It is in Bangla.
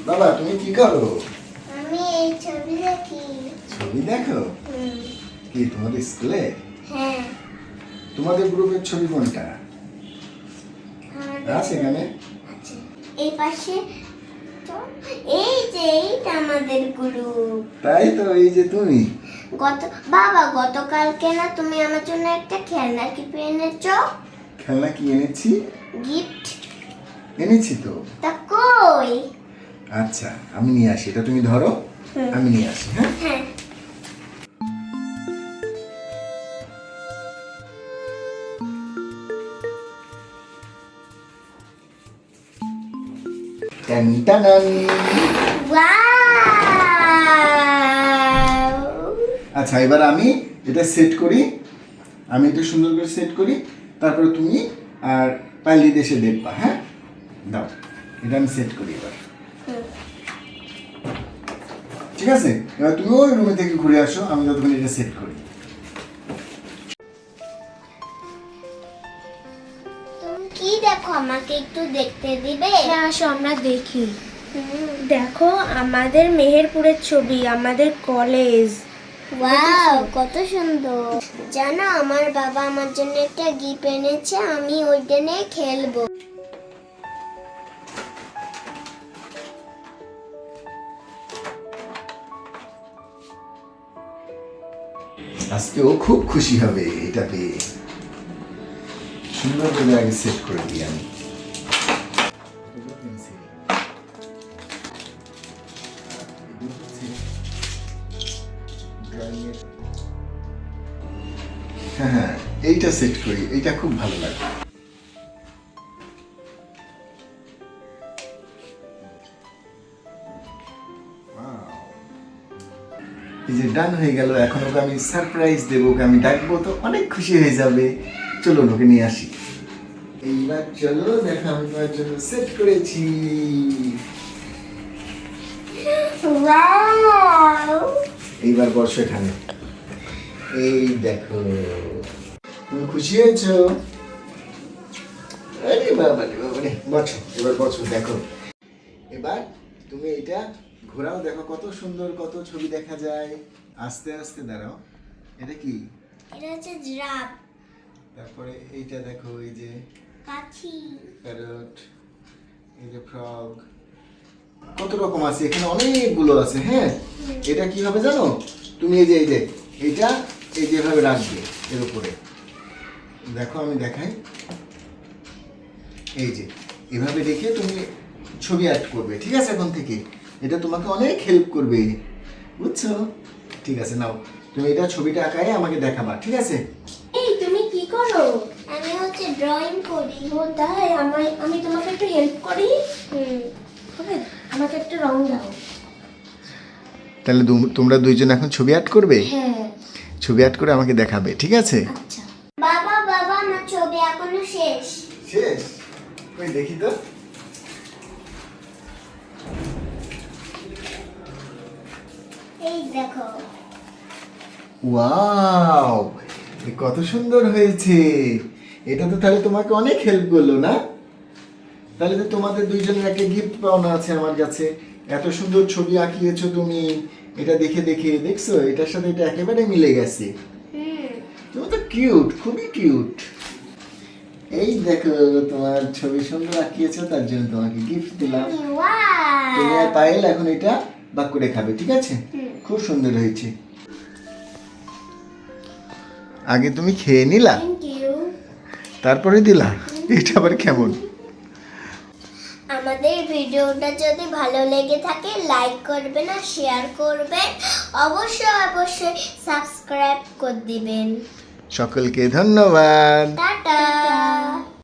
বাবা তুমি কি করো? আমি এই ছবি দেখি। ছবি দেখো? কি তোমাদের স্কুলে? হ্যাঁ। তোমাদের গ্রুপের ছবি কোনটা আছে এখানে? আচ্ছা, এই পাশে তো এই যে এইটা আমাদের গ্রুপ। তাই তো, এই যে তুমি। বাবা গতকালকে না তুমি আমার জন্য একটা খেলনা কিনে এনেছো? খেলনা কি এনেছি? গিফট এনেছি তো। তা কই? আচ্ছা আমি নিয়ে আসি, এটা তুমি ধরো, আমি নিয়ে আসি। হ্যাঁ হ্যাঁ। টান টানান। ওয়াও! আচ্ছা এবার আমি এটা সেট করি, আমি এটা সুন্দর করে সেট করি, তারপরে তুমি আর পাল্লি দেশে দেখবা। হ্যাঁ দাও, এটা আমি সেট করি এবার। ঠিক আছে, এবার তুমি ওই রুমে থেকে ঘুরে আসো, আমি যতক্ষণ এটা সেট করি। তুমি কি দেখো, আমাকে একটু দেখতে দিবে? হ্যাঁ আসো আমরা দেখি। দেখো আমাদের মেহেরপুরের ছবি, আমাদের কলেজ। ওয়াও, কত সুন্দর! জানো আমার বাবা আমার জন্য একটা গিফট এনেছে, আমি ওইটা নিয়ে খেলবো। আজকে ও খুব খুশি হবে এটা পেয়ে। সুন্দর করে আগে সেট করে দিই আমি। হ্যাঁ হ্যাঁ, এইটা সেট করি, এইটা খুব ভালো লাগে। এই যে ডান হয়ে গেল, এখন ওকে আমি সারপ্রাইজ দেবো, ওকে আমি ডাকবো তো অনেক খুশি হয়ে যাবে। চলো ওকে নিয়ে আসি। এইবার চলো দেখো আমি তোমার জন্য সেট করেছি। ওয়াও! এইবার বসো এখানে। এই দেখো, তুমি খুশি হয়েছো? আরে বাবা রে বাবা রে, বসো এবার, বসো দেখো। এবার তুমি এটা ঘোরাও, দেখো কত সুন্দর, কত ছবি দেখা যায়। আস্তে আস্তে দাঁড়াও। এটা কি? এটা হচ্ছে জিরাফ। তারপরে এইটা দেখো, এই যে পাখি। প্যারট, এই যে ফ্রগ, কত রকম আছে এখানে, অনেকগুলো আছে। হ্যাঁ এটা কি হবে জানো? তুমি এই যে এইটা এই যেভাবে রাখবে এর উপরে, দেখো আমি দেখাই। এই যে এভাবে রেখে তুমি ছবি অ্যাড করবে, ঠিক আছে? এখন থেকে এটা তোমাকে অনেক হেল্প করবে, বুঝছো? ঠিক আছে নাও, তুমি এটা ছবিটা আঁকায় আমাকে দেখাবা, ঠিক আছে? এই তুমি কি করো? আমি হচ্ছে ড্রয়িং করি। ও তাই, আমি তোমাকে একটু হেল্প করি। হবে, আমাকে একটা রং দাও। তাহলে তোমরা দুইজন এখন ছবি অ্যাড করবে, হ্যাঁ ছবি অ্যাড করে আমাকে দেখাবে, ঠিক আছে? আচ্ছা। বাবা বাবা, আমার ছবি এখনো শেষ। শেষ? কই দেখি তো। এই দেখো। ওয়াও, কত সুন্দর হয়েছে। এটা তো তাহলে তোমাকে অনেক হেল্প করলো না? তাহলে তো তোমাদের দুইজনের একটা গিফট পাওনা আছে আমার কাছে। এত সুন্দর ছবি আঁকিয়েছো তুমি, এটা দেখে দেখে দেখছো, এটার সাথে এটা একেবারে মিলে গেছে। তুমি তো কিউট, খুবই কিউট। এই দেখো তোমার ছবি সুন্দর আঁকিয়েছো, তার জন্য তোমাকে গিফট দিলাম। তুমি আর পায়েল এখন এটা ভাগ করে খাবে, ঠিক আছে? খুব সুন্দর হয়েছে। আগে তুমি খেয়ে নিলা, থ্যাংক ইউ। তারপরে দিলা, এটা আবার কেমন? আমাদের ভিডিওটা যদি ভালো লেগে থাকে লাইক করবেন আর শেয়ার করবেন, অবশ্যই অবশ্যই সাবস্ক্রাইব করে দিবেন। সকলকে ধন্যবাদ। টাটা।